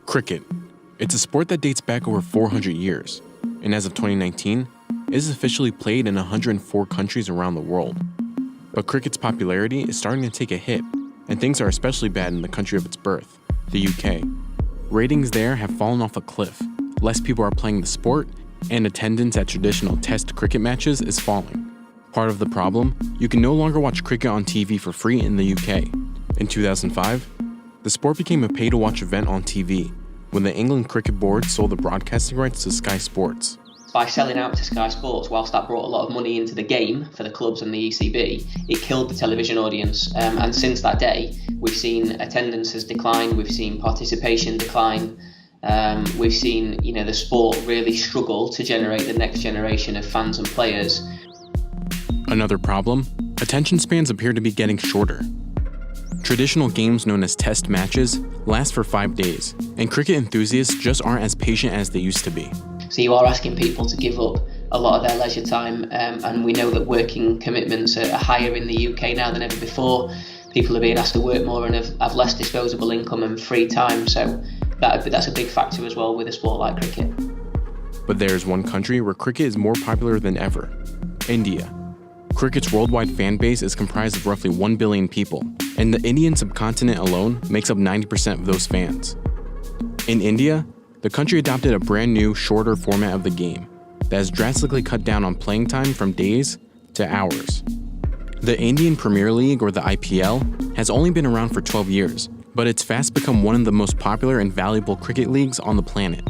Cricket. It's a sport that dates back over 400 years, and as of 2019, it is officially played in 104 countries around the world. But cricket's popularity is starting to take a hit, and things are especially bad in the country of its birth, the UK. Ratings there have fallen off a cliff, less people are playing the sport, and attendance at traditional Test cricket matches is falling. Part of the problem, you can no longer watch cricket on TV for free in the UK. In 2005, the sport became a pay-to-watch event on TV, when the England Cricket Board sold the broadcasting rights to Sky Sports. By selling out to Sky Sports, whilst that brought a lot of money into the game for the clubs and the ECB, it killed the television audience. And since that day, we've seen attendance has declined, we've seen participation decline, we've seen the sport really struggle to generate the next generation of fans and players. Another problem, attention spans appear to be getting shorter. Traditional games known as test matches last for 5 days, and cricket enthusiasts just aren't as patient as they used to be. So you are asking people to give up a lot of their leisure time, and we know that working commitments are higher in the UK now than ever before. People are being asked to work more and have less disposable income and free time, so that's a big factor as well with a sport like cricket. But there's one country where cricket is more popular than ever: India. Cricket's worldwide fan base is comprised of roughly 1 billion people, and the Indian subcontinent alone makes up 90% of those fans. In India, the country adopted a brand new, shorter format of the game that has drastically cut down on playing time from days to hours. The Indian Premier League, or the IPL, has only been around for 12 years, but it's fast become one of the most popular and valuable cricket leagues on the planet.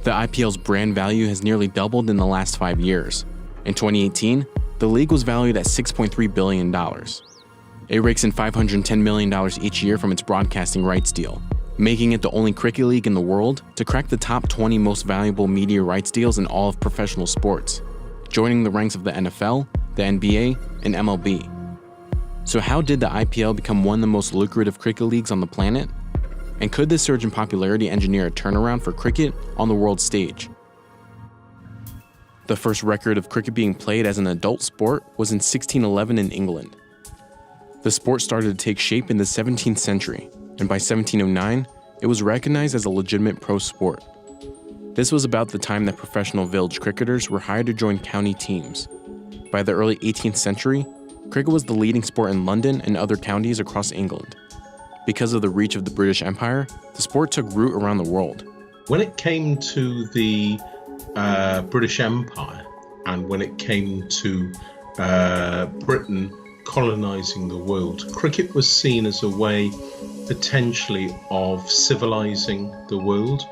The IPL's brand value has nearly doubled in the last 5 years. In 2018, the league was valued at $6.3 billion. It rakes in $510 million each year from its broadcasting rights deal, making it the only cricket league in the world to crack the top 20 most valuable media rights deals in all of professional sports, joining the ranks of the NFL, the NBA, and MLB. So how did the IPL become one of the most lucrative cricket leagues on the planet? And could this surge in popularity engineer a turnaround for cricket on the world stage? The first record of cricket being played as an adult sport was in 1611 in England. The sport started to take shape in the 17th century, and by 1709, it was recognized as a legitimate pro sport. This was about the time that professional village cricketers were hired to join county teams. By the early 18th century, cricket was the leading sport in London and other counties across England. Because of the reach of the British Empire, the sport took root around the world. When it came to the British Empire, and when it came to Britain colonizing the world, cricket was seen as a way potentially of civilizing the world.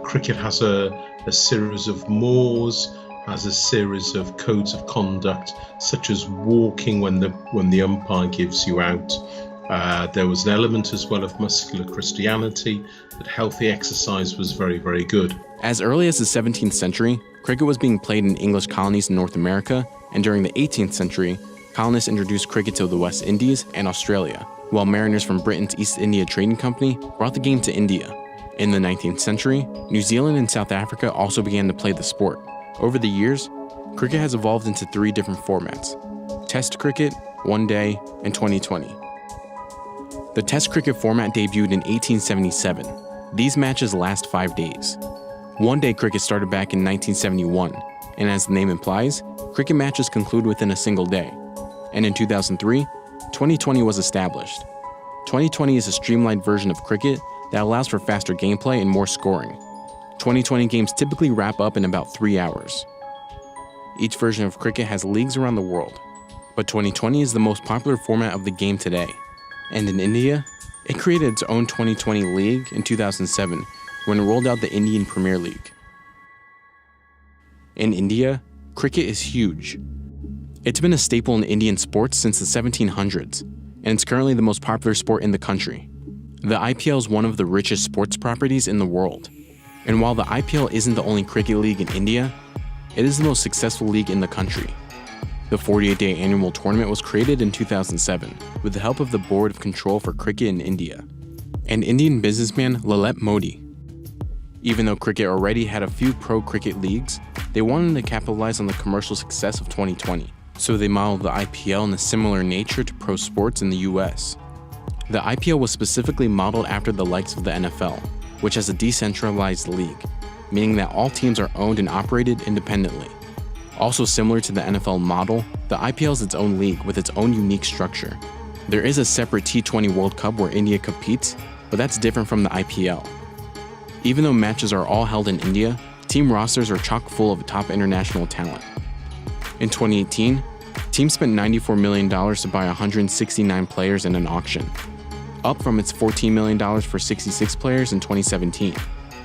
Cricket has a series of mores, has a series of codes of conduct, such as walking when the umpire gives you out. There was an element as well of muscular Christianity, that healthy exercise was very, very good. As early as the 17th century, cricket was being played in English colonies in North America, and during the 18th century, colonists introduced cricket to the West Indies and Australia, while mariners from Britain's East India Trading Company brought the game to India. In the 19th century, New Zealand and South Africa also began to play the sport. Over the years, cricket has evolved into 3 different formats: Test cricket, One Day, and 2020. The Test cricket format debuted in 1877. These matches last 5 days. One-day cricket started back in 1971, and as the name implies, cricket matches conclude within a single day. And in 2003, 2020 was established. 2020 is a streamlined version of cricket that allows for faster gameplay and more scoring. 2020 games typically wrap up in about 3 hours. Each version of cricket has leagues around the world, but 2020 is the most popular format of the game today. And in India, it created its own 2020 league in 2007 when it rolled out the Indian Premier League. In India, cricket is huge. It's been a staple in Indian sports since the 1700s, and it's currently the most popular sport in the country. The IPL is one of the richest sports properties in the world. And while the IPL isn't the only cricket league in India, it is the most successful league in the country. The 48-day annual tournament was created in 2007 with the help of the Board of Control for Cricket in India and Indian businessman Lalit Modi. Even though cricket already had a few pro cricket leagues, they wanted to capitalize on the commercial success of 2020, so they modeled the IPL in a similar nature to pro sports in the US. The IPL was specifically modeled after the likes of the NFL, which has a decentralized league, meaning that all teams are owned and operated independently. Also similar to the NFL model, the IPL is its own league with its own unique structure. There is a separate T20 World Cup where India competes, but that's different from the IPL. Even though matches are all held in India, team rosters are chock full of top international talent. In 2018, teams spent $94 million to buy 169 players in an auction, up from its $14 million for 66 players in 2017.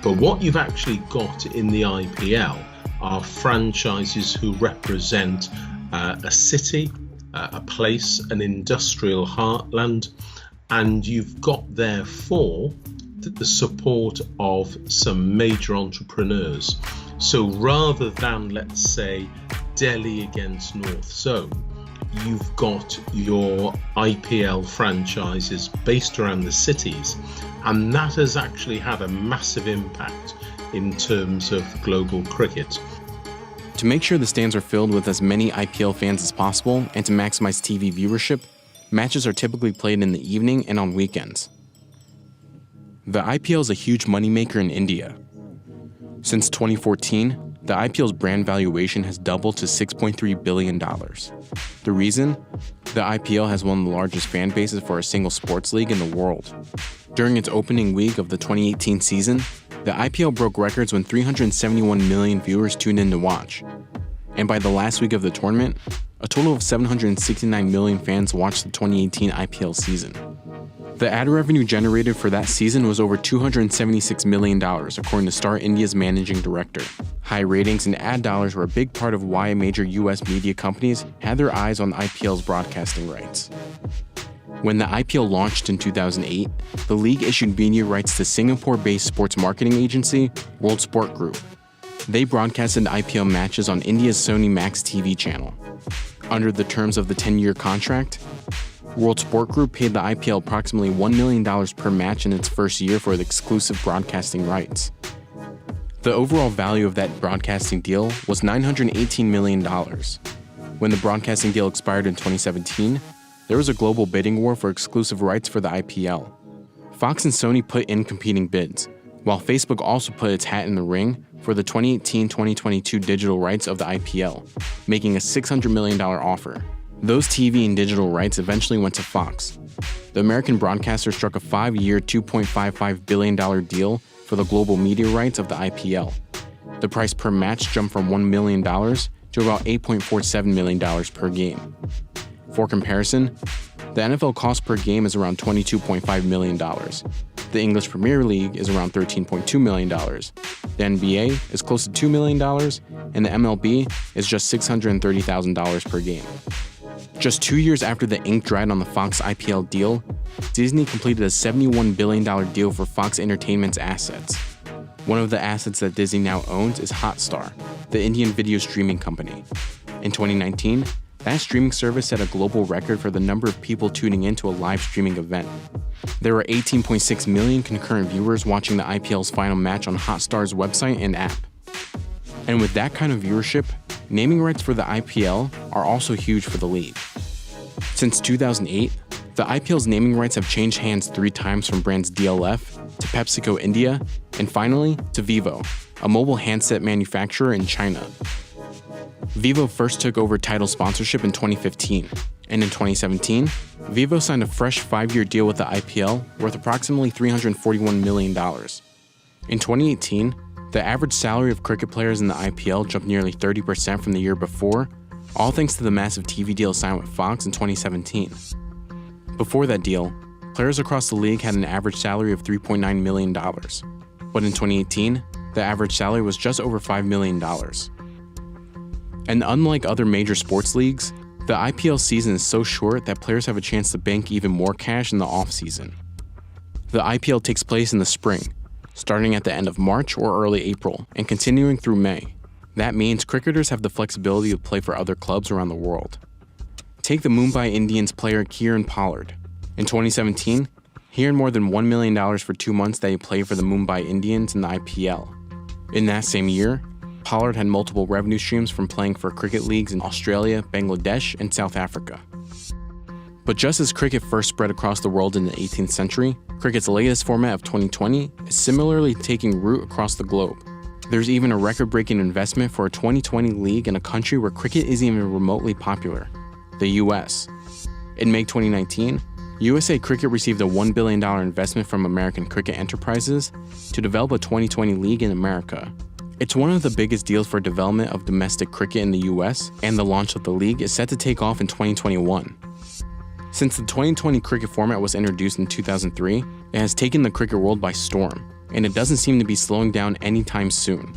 But what you've actually got in the IPL are franchises who represent a city, a place, an industrial heartland, and you've got, therefore, the support of some major entrepreneurs. So rather than, let's say, Delhi against North Zone, you've got your IPL franchises based around the cities, and that has actually had a massive impact in terms of global cricket. To make sure the stands are filled with as many IPL fans as possible and to maximize TV viewership, matches are typically played in the evening and on weekends. The IPL is a huge moneymaker in India. Since 2014, the IPL's brand valuation has doubled to $6.3 billion. The reason? The IPL has one of the largest fan bases for a single sports league in the world. During its opening week of the 2018 season, the IPL broke records when 371 million viewers tuned in to watch. And by the last week of the tournament, a total of 769 million fans watched the 2018 IPL season. The ad revenue generated for that season was over $276 million, according to Star India's managing director. High ratings and ad dollars were a big part of why major US media companies had their eyes on the IPL's broadcasting rights. When the IPL launched in 2008, the league issued media rights to Singapore-based sports marketing agency World Sport Group. They broadcasted IPL matches on India's Sony Max TV channel. Under the terms of the 10-year contract, World Sport Group paid the IPL approximately $1 million per match in its first year for the exclusive broadcasting rights. The overall value of that broadcasting deal was $918 million. When the broadcasting deal expired in 2017, there was a global bidding war for exclusive rights for the IPL. Fox and Sony put in competing bids, while Facebook also put its hat in the ring for the 2018-2022 digital rights of the IPL, making a $600 million offer. Those TV and digital rights eventually went to Fox. The American broadcaster struck a 5-year, $2.55 billion deal for the global media rights of the IPL. The price per match jumped from $1 million to about $8.47 million per game. For comparison, the NFL cost per game is around $22.5 million. The English Premier League is around $13.2 million. The NBA is close to $2 million, and the MLB is just $630,000 per game. Just 2 years after the ink dried on the Fox IPL deal, Disney completed a $71 billion deal for Fox Entertainment's assets. One of the assets that Disney now owns is Hotstar, the Indian video streaming company. In 2019, that streaming service set a global record for the number of people tuning into a live streaming event. There were 18.6 million concurrent viewers watching the IPL's final match on Hotstar's website and app. And with that kind of viewership, naming rights for the IPL are also huge for the league. Since 2008, the IPL's naming rights have changed hands 3 times from brands DLF to PepsiCo India, and finally to Vivo, a mobile handset manufacturer in China. Vivo first took over title sponsorship in 2015, and in 2017, Vivo signed a fresh 5-year deal with the IPL worth approximately $341 million. In 2018, the average salary of cricket players in the IPL jumped nearly 30% from the year before, all thanks to the massive TV deal signed with Fox in 2017. Before that deal, players across the league had an average salary of $3.9 million, but in 2018, the average salary was just over $5 million. And unlike other major sports leagues, the IPL season is so short that players have a chance to bank even more cash in the off-season. The IPL takes place in the spring, starting at the end of March or early April and continuing through May. That means cricketers have the flexibility to play for other clubs around the world. Take the Mumbai Indians player Kieran Pollard. In 2017, he earned more than $1 million for 2 months that he played for the Mumbai Indians in the IPL. In that same year, Pollard had multiple revenue streams from playing for cricket leagues in Australia, Bangladesh, and South Africa. But just as cricket first spread across the world in the 18th century, Cricket's latest format of 2020 is similarly taking root across the globe. There's even a record-breaking investment for a 2020 league in a country where cricket isn't even remotely popular, the US. In May 2019, USA Cricket received a $1 billion investment from American Cricket Enterprises to develop a 2020 league in America. It's one of the biggest deals for development of domestic cricket in the US, and the launch of the league is set to take off in 2021. Since the 2020 cricket format was introduced in 2003, it has taken the cricket world by storm, and it doesn't seem to be slowing down anytime soon.